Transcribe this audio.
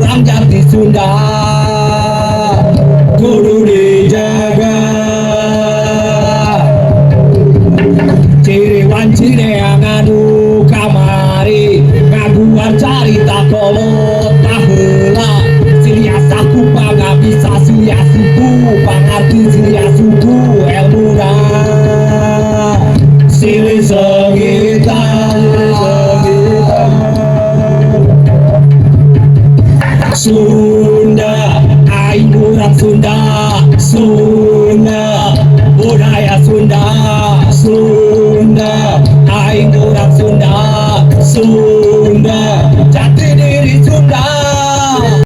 orang jati Sunda kudu dijaga. Ciri wancine ngadu kamari ngaguar carita kolot taheula silia saku pangabisa silia suku pangarti silia suku elmuna silih sengita Sunda aing urang Sunda Sunda budaya Sunda Sunda aing urang Sunda Sunda